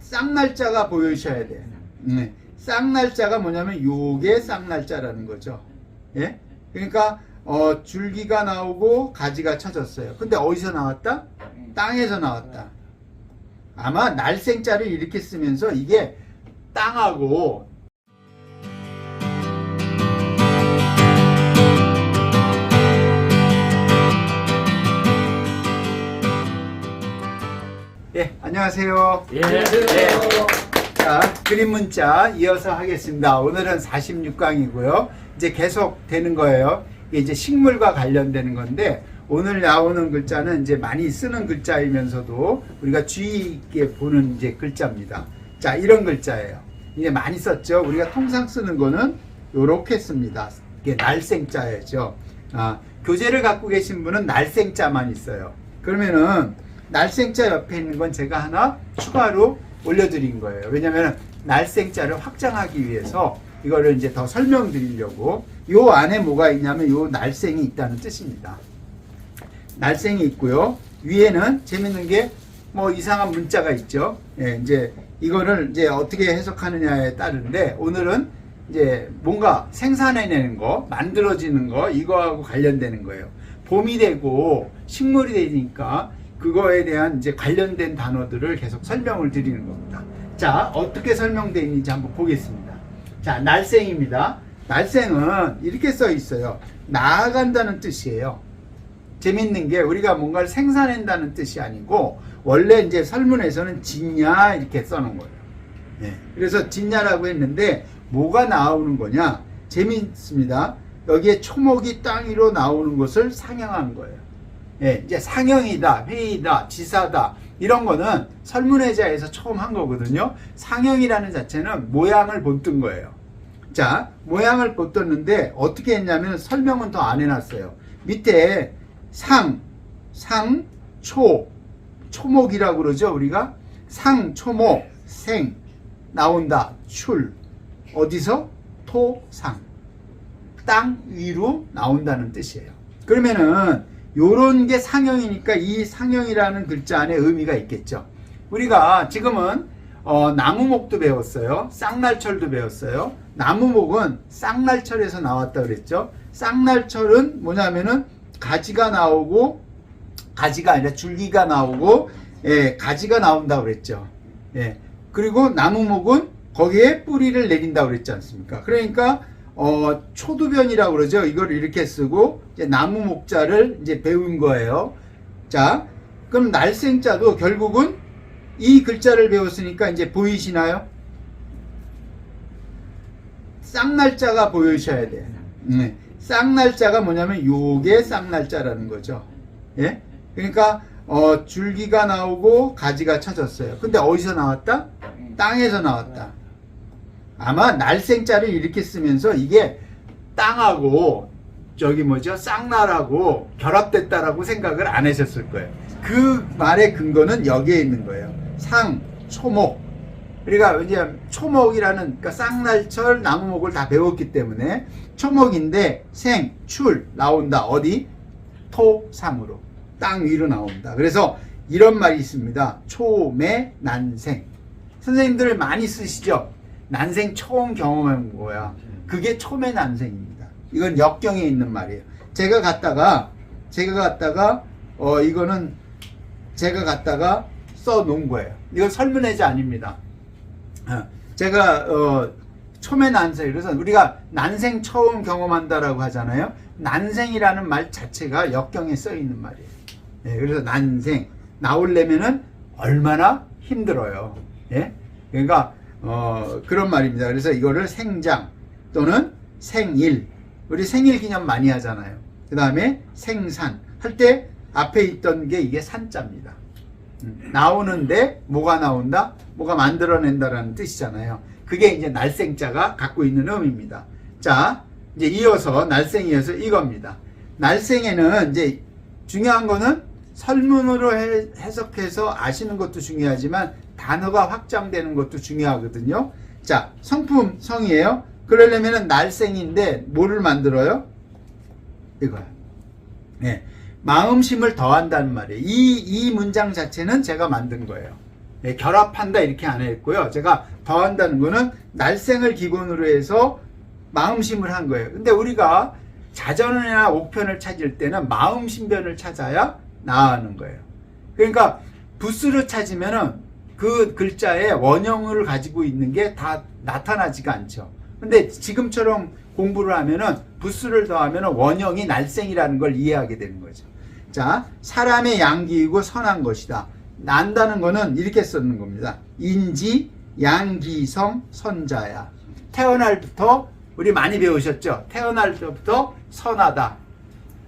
쌍날짜가 보이셔야 돼. 쌍날짜가 뭐냐면 요게 쌍날짜라는 거죠. 예? 그러니까 줄기가 나오고 가지가 쳐졌어요. 근데 어디서 나왔다? 땅에서 나왔다. 아마 날생자를 이렇게 쓰면서 이게 땅하고 예, 안녕하세요. 예. 자, 그림 문자 이어서 하겠습니다. 오늘은 46강이고요. 이제 계속 되는 거예요. 이게 이제 식물과 관련되는 건데, 오늘 나오는 글자는 이제 많이 쓰는 글자이면서도 우리가 주의 있게 보는 이제 글자입니다. 자, 이런 글자예요. 이게 많이 썼죠. 우리가 통상 쓰는 거는 요렇게 씁니다. 이게 날생자예죠. 교재를 갖고 계신 분은 날생자만 있어요. 그러면은 날생자 옆에 있는 건 제가 하나 추가로 올려드린 거예요. 왜냐면 날생자를 확장하기 위해서 이거를 이제 더 설명드리려고. 요 안에 뭐가 있냐면 요 날생이 있다는 뜻입니다. 날생이 있고요. 위에는 재밌는 게 뭐 이상한 문자가 있죠. 예, 이제 이거를 이제 어떻게 해석하느냐에 따른데, 오늘은 이제 뭔가 생산해내는 거, 만들어지는 거, 이거하고 관련되는 거예요. 봄이 되고 식물이 되니까 그거에 대한 이제 관련된 단어들을 계속 설명을 드리는 겁니다. 자, 어떻게 설명되어 있는지 한번 보겠습니다. 자, 날생입니다. 날생은 이렇게 써 있어요. 나아간다는 뜻이에요. 재밌는 게 우리가 뭔가를 생산한다는 뜻이 아니고, 원래 이제 설문에서는 진야 이렇게 써놓은 거예요. 네. 그래서 진야라고 했는데 뭐가 나오는 거냐? 재밌습니다. 여기에 초목이 땅 위로 나오는 것을 상형한 거예요. 예, 이제 상형이다, 회의다, 지사다, 이런 거는 설문회자에서 처음 한 거거든요. 상형이라는 자체는 모양을 본뜬 거예요. 자, 모양을 본떴는데 어떻게 했냐면 설명은 더 안 해놨어요. 밑에 초목이라고 그러죠. 우리가 초목, 생 나온다. 출 어디서? 토상, 땅 위로 나온다는 뜻이에요. 그러면은 요런 게 상형이니까 이 상형이라는 글자 안에 의미가 있겠죠. 우리가 지금은 나무목도 배웠어요. 쌍날철도 배웠어요. 나무목은 쌍날철에서 나왔다 그랬죠. 쌍날철은 뭐냐면은 가지가 나오고, 가지가 아니라 줄기가 나오고, 예, 가지가 나온다고 그랬죠. 예. 그리고 나무목은 거기에 뿌리를 내린다고 그랬지 않습니까? 그러니까 초두변이라고 그러죠. 이걸 이렇게 쓰고 이제 나무 목자를 이제 배운 거예요. 자, 그럼 날생자도 결국은 이 글자를 배웠으니까 이제 보이시나요? 쌍날자가 보이셔야 돼요. 쌍날자가 뭐냐면 요게 쌍날자라는 거죠. 예? 그러니까 줄기가 나오고 가지가 쳐졌어요. 근데 어디서 나왔다? 땅에서 나왔다. 아마 날생자를 이렇게 쓰면서 이게 땅하고 저기 뭐죠? 쌍날하고 결합됐다라고 생각을 안 하셨을 거예요. 그 말의 근거는 여기에 있는 거예요. 초목. 그러니까 이제 초목이라는, 그러니까 쌍날철 나무목을 다 배웠기 때문에 초목인데 출 나온다. 어디? 토상으로, 땅 위로 나온다. 그래서 이런 말이 있습니다. 초매 난생. 선생님들 많이 쓰시죠? 난생 처음 경험한 거야. 그게 초매 난생입니다. 이건 역경에 있는 말이에요. 제가 갖다가 이거는 제가 갖다가 써 놓은 거예요. 이건 설문회자 아닙니다. 제가 초매 난생, 그래서 우리가 난생 처음 경험한다라고 하잖아요. 난생이라는 말 자체가 역경에 써 있는 말이에요. 네, 그래서 난생 나오려면은 얼마나 힘들어요. 예? 그러니까 그런 말입니다. 그래서 이거를 생장 또는 생일, 우리 생일 기념 많이 하잖아요. 그 다음에 생산 할 때 앞에 있던 게 이게 산자입니다. 나오는데 뭐가 나온다? 뭐가 만들어낸다라는 뜻이잖아요. 그게 이제 날생자가 갖고 있는 의미입니다. 자, 이제 이어서 날생이어서 이겁니다. 날생에는 이제 중요한 거는 설문으로 해석해서 아시는 것도 중요하지만 단어가 확장되는 것도 중요하거든요. 자, 성이에요. 그러려면 날생인데 뭐를 만들어요? 이거요. 네. 마음심을 더한다는 말이에요. 이 문장 자체는 제가 만든 거예요. 예, 결합한다 이렇게 안 했고요. 제가 더한다는 거는 날생을 기본으로 해서 마음심을 한 거예요. 근데 우리가 자전이나 옥편을 찾을 때는 마음심변을 찾아야 나아하는 거예요. 그러니까 부스를 찾으면은 그 글자의 원형을 가지고 있는 게 다 나타나지가 않죠. 근데 지금처럼 공부를 하면은 부스를 더하면은 원형이 날생이라는 걸 이해하게 되는 거죠. 자, 사람의 양기이고 선한 것이다. 난다는 거는 이렇게 쓰는 겁니다. 인지, 양기성, 선자야. 태어날부터 우리 많이 배우셨죠? 태어날 때부터 선하다.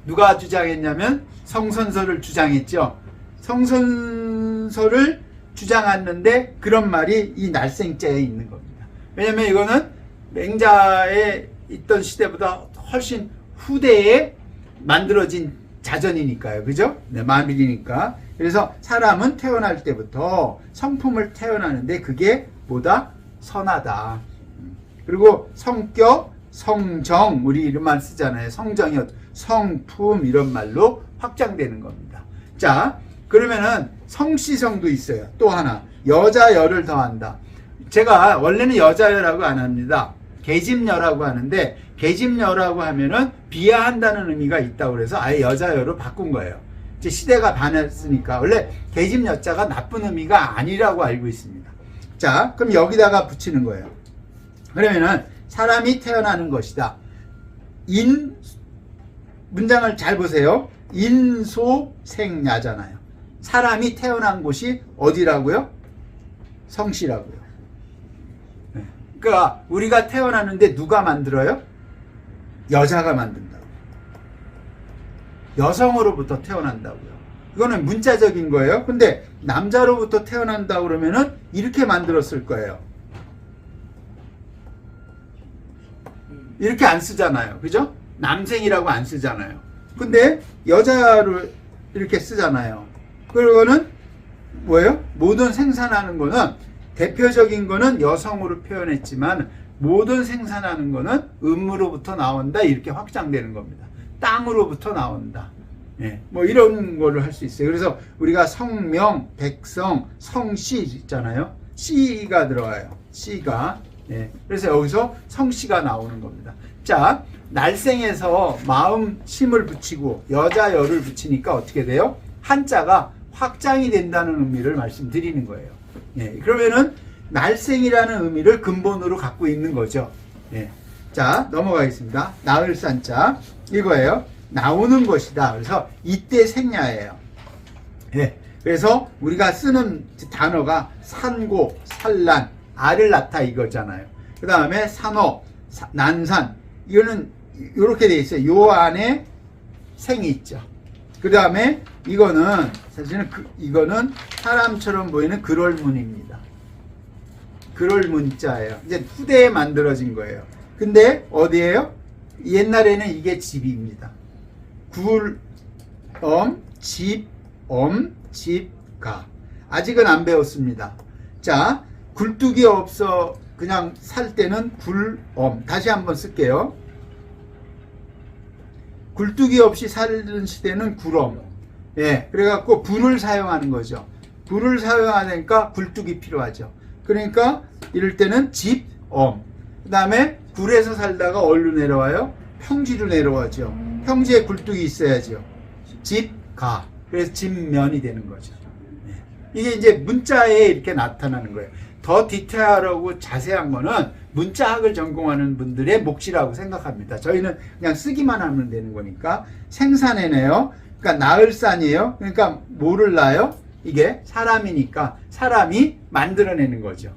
누가 주장했냐면 성선설을 주장했죠. 성선설을 주장했는데 그런 말이 이 날생자에 있는 겁니다. 왜냐면 이거는 맹자에 있던 시대보다 훨씬 후대에 만들어진 자전이니까요. 그죠? 네, 마밀이니까. 그래서 사람은 태어날 때부터 성품을 태어나는데 그게 뭐다? 선하다. 그리고 성격, 성정, 우리 이름만 쓰잖아요. 성정이 성품 이런 말로 확장되는 겁니다. 자, 그러면은 성씨성도 있어요. 또 하나, 여자여를 더한다. 제가 원래는 여자여라고 안 합니다. 계집여라고 하는데 계집여라고 하면은 비하한다는 의미가 있다고 그래서 아예 여자여로 바꾼 거예요. 이제 시대가 변했으니까 원래 계집여자가 나쁜 의미가 아니라고 알고 있습니다. 자, 그럼 여기다가 붙이는 거예요. 그러면은 사람이 태어나는 것이다. 문장을 잘 보세요. 인소생야잖아요. 사람이 태어난 곳이 어디라고요? 성씨라고요. 네. 그러니까 우리가 태어나는데 누가 만들어요? 여자가 만든다고. 여성으로부터 태어난다고요. 이거는 문자적인 거예요. 근데 남자로부터 태어난다고 그러면은 이렇게 만들었을 거예요. 이렇게 안 쓰잖아요. 그죠? 남생이라고 안 쓰잖아요. 근데 여자를 이렇게 쓰잖아요. 그리고는 뭐예요? 모든 생산하는 거는 대표적인 거는 여성으로 표현했지만 모든 생산하는 거는 음으로부터 나온다 이렇게 확장되는 겁니다. 땅으로부터 나온다. 예, 뭐 이런 거를 할 수 있어요. 그래서 우리가 성명, 백성, 성씨 있잖아요. 씨가 들어와요. 씨가. 예, 그래서 여기서 성씨가 나오는 겁니다. 자, 날생에서 마음 심을 붙이고 여자여를 붙이니까 어떻게 돼요? 한자가 확장이 된다는 의미를 말씀드리는 거예요. 예, 그러면은 날생이라는 의미를 근본으로 갖고 있는 거죠. 예. 자, 넘어가겠습니다. 나을산자 이거예요. 나오는 것이다. 그래서 이때 생야예요. 예. 그래서 우리가 쓰는 단어가 산고, 산란, 알을 낳다 이거잖아요. 그 다음에 산호, 난산 이거는 이렇게 돼 있어요. 요 안에 생이 있죠. 그 다음에 이거는 사실은 이거는 사람처럼 보이는 그럴문입니다. 그럴문자예요. 이제 후대에 만들어진 거예요. 근데 어디예요? 옛날에는 이게 집입니다. 집, 가. 아직은 안 배웠습니다. 자, 굴뚝이 없어 그냥 살 때는 다시 한번 쓸게요. 굴뚝이 없이 사는 시대는 굴엄. 예, 그래갖고 불을 사용하는 거죠. 불을 사용하니까 굴뚝이 필요하죠. 그러니까 이럴 때는 그 다음에 굴에서 살다가 어디로 내려와요? 평지로 내려와죠. 평지에 굴뚝이 있어야죠. 가. 그래서 집면이 되는 거죠. 예. 이게 이제 문자에 이렇게 나타나는 거예요. 더 디테일하고 자세한 거는 문자학을 전공하는 분들의 몫이라고 생각합니다. 저희는 그냥 쓰기만 하면 되는 거니까. 생산해내요. 그러니까 나을산이에요. 그러니까 뭐를 낳아요? 이게 사람이니까 사람이 만들어내는 거죠.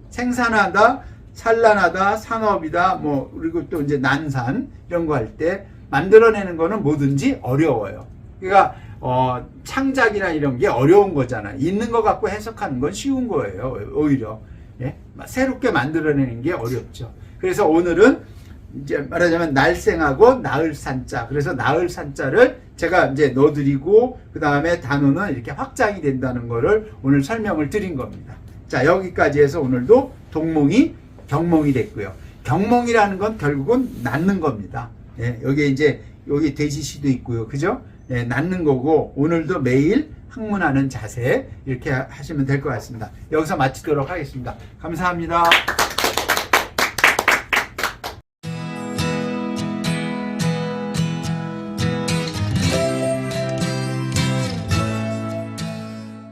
생산하다, 산란하다, 산업이다, 뭐 그리고 또 이제 난산 이런 거 할 때 만들어내는 거는 뭐든지 어려워요. 그러니까 창작이나 이런 게 어려운 거잖아. 있는 거 갖고 해석하는 건 쉬운 거예요. 오히려. 예? 새롭게 만들어내는 게 어렵죠. 그래서 오늘은 이제 말하자면 날생하고 나을산자. 그래서 나을산자를 제가 이제 넣어드리고 그 다음에 단어는 이렇게 확장이 된다는 거를 오늘 설명을 드린 겁니다. 자, 여기까지 해서 오늘도 동몽이 경몽이 됐고요. 경몽이라는 건 결국은 낳는 겁니다. 예, 여기 이제 여기 돼지시도 있고요. 그죠? 예, 낳는 거고 오늘도 매일 학문하는 자세 이렇게 하시면 될 것 같습니다. 여기서 마치도록 하겠습니다. 감사합니다.